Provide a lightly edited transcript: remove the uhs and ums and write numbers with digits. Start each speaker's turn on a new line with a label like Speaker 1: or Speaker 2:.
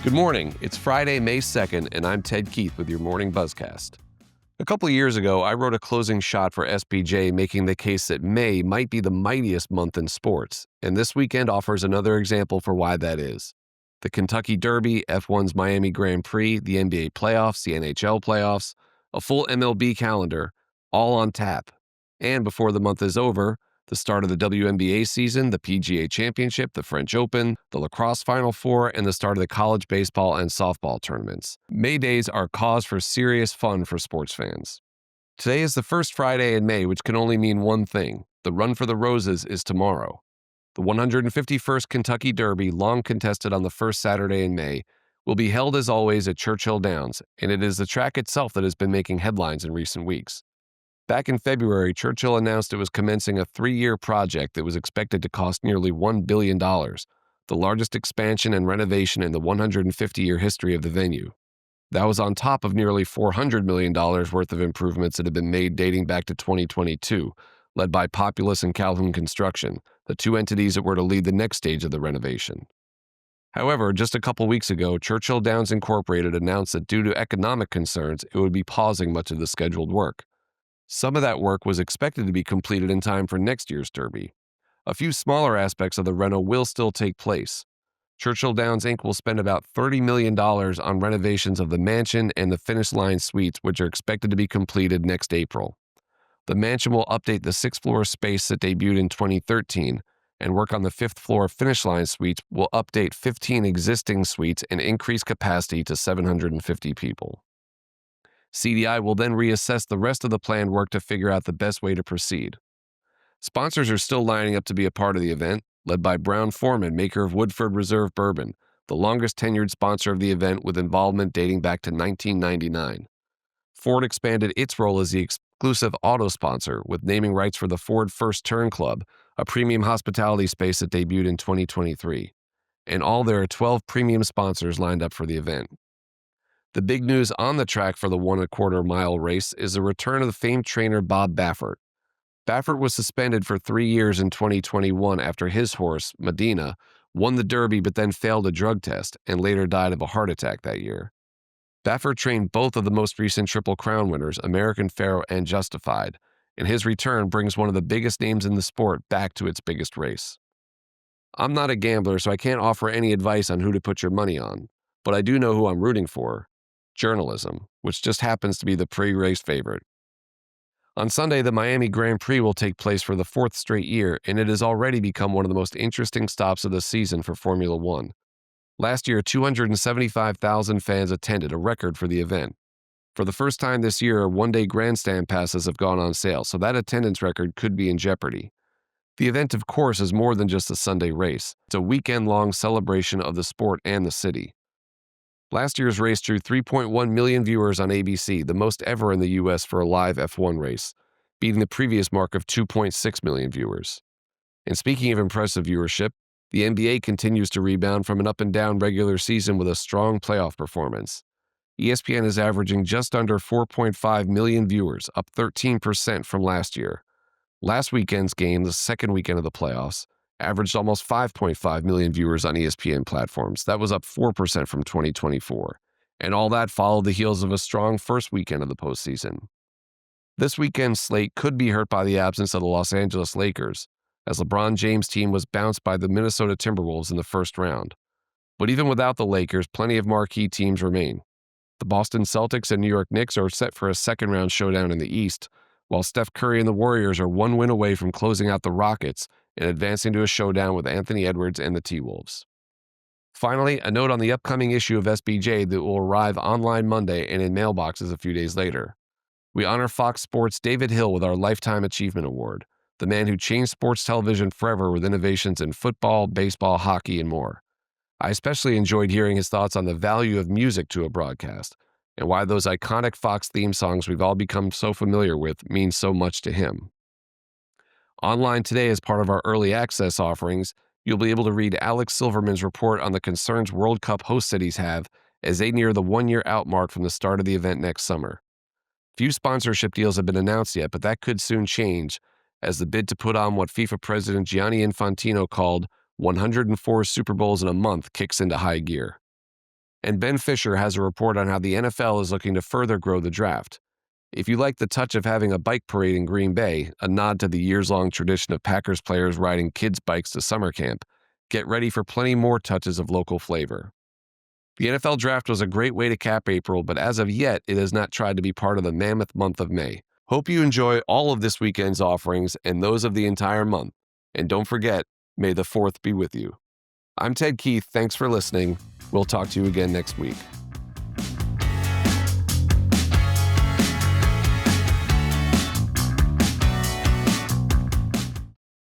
Speaker 1: Good morning. It's Friday, May 2nd, and I'm Ted Keith with your morning Buzzcast. A couple of years ago, I wrote a closing shot for SPJ making the case that May might be the mightiest month in sports, and this weekend offers another example for why that is. The Kentucky Derby, F1's Miami Grand Prix, the NBA playoffs, the NHL playoffs, a full MLB calendar, all on tap. And before the month is over, the start of the WNBA season, the PGA Championship, the French Open, the Lacrosse Final Four, and the start of the college baseball and softball tournaments. May days are cause for serious fun for sports fans. Today is the first Friday in May, which can only mean one thing. The Run for the Roses is tomorrow. The 151st Kentucky Derby, long contested on the first Saturday in May, will be held as always at Churchill Downs, and it is the track itself that has been making headlines in recent weeks. Back in February, Churchill announced it was commencing a 3-year project that was expected to cost nearly $1 billion, the largest expansion and renovation in the 150-year history of the venue. That was on top of nearly $400 million worth of improvements that had been made dating back to 2022, led by Populous and Calhoun Construction, the two entities that were to lead the next stage of the renovation. However, just a couple weeks ago, Churchill Downs Incorporated announced that due to economic concerns, it would be pausing much of the scheduled work. Some of that work was expected to be completed in time for next year's Derby. A few smaller aspects of the reno will still take place. Churchill Downs Inc. will spend about $30 million on renovations of the mansion and the finish line suites, which are expected to be completed next April. The mansion will update the 6th-floor space that debuted in 2013, and work on the 5th-floor finish line suites will update 15 existing suites and increase capacity to 750 people. CDI will then reassess the rest of the planned work to figure out the best way to proceed. Sponsors are still lining up to be a part of the event, led by Brown-Forman, maker of Woodford Reserve Bourbon, the longest tenured sponsor of the event with involvement dating back to 1999. Ford expanded its role as the exclusive auto sponsor with naming rights for the Ford First Turn Club, a premium hospitality space that debuted in 2023. In all, there are 12 premium sponsors lined up for the event. The big news on the track for the 1.25 mile race is the return of the famed trainer Bob Baffert. Baffert was suspended for 3 years in 2021 after his horse, Medina, won the Derby but then failed a drug test and later died of a heart attack that year. Baffert trained both of the most recent Triple Crown winners, American Pharoah and Justified, and his return brings one of the biggest names in the sport back to its biggest race. I'm not a gambler, so I can't offer any advice on who to put your money on, but I do know who I'm rooting for. Journalism, which just happens to be the pre-race favorite. On Sunday, the Miami Grand Prix will take place for the 4th straight year, and it has already become one of the most interesting stops of the season for Formula One. Last year, 275,000 fans attended, a record for the event. For the first time this year, one-day grandstand passes have gone on sale, so that attendance record could be in jeopardy. The event, of course, is more than just a Sunday race. It's a weekend-long celebration of the sport and the city. Last year's race drew 3.1 million viewers on ABC, the most ever in the U.S. for a live F1 race, beating the previous mark of 2.6 million viewers. And speaking of impressive viewership, the NBA continues to rebound from an up-and-down regular season with a strong playoff performance. ESPN is averaging just under 4.5 million viewers, up 13% from last year. Last weekend's game, the second weekend of the playoffs, averaged almost 5.5 million viewers on ESPN platforms. That was up 4% from 2024. And all that followed the heels of a strong first weekend of the postseason. This weekend's slate could be hurt by the absence of the Los Angeles Lakers, as LeBron James' team was bounced by the Minnesota Timberwolves in the first round. But even without the Lakers, plenty of marquee teams remain. The Boston Celtics and New York Knicks are set for a second-round showdown in the East, while Steph Curry and the Warriors are one win away from closing out the Rockets and advancing to a showdown with Anthony Edwards and the T-Wolves. Finally, a note on the upcoming issue of SBJ that will arrive online Monday and in mailboxes a few days later. We honor Fox Sports' David Hill with our Lifetime Achievement Award, the man who changed sports television forever with innovations in football, baseball, hockey, and more. I especially enjoyed hearing his thoughts on the value of music to a broadcast and why those iconic Fox theme songs we've all become so familiar with mean so much to him. Online today, as part of our early access offerings, you'll be able to read Alex Silverman's report on the concerns World Cup host cities have as they near the one-year out mark from the start of the event next summer. Few sponsorship deals have been announced yet, but that could soon change as the bid to put on what FIFA President Gianni Infantino called 104 Super Bowls in a month kicks into high gear. And Ben Fisher has a report on how the NFL is looking to further grow the draft. If you like the touch of having a bike parade in Green Bay, a nod to the years-long tradition of Packers players riding kids' bikes to summer camp, get ready for plenty more touches of local flavor. The NFL Draft was a great way to cap April, but as of yet, it has not tried to be part of the mammoth month of May. Hope you enjoy all of this weekend's offerings and those of the entire month. And don't forget, may the 4th be with you. I'm Ted Keith. Thanks for listening. We'll talk to you again next week.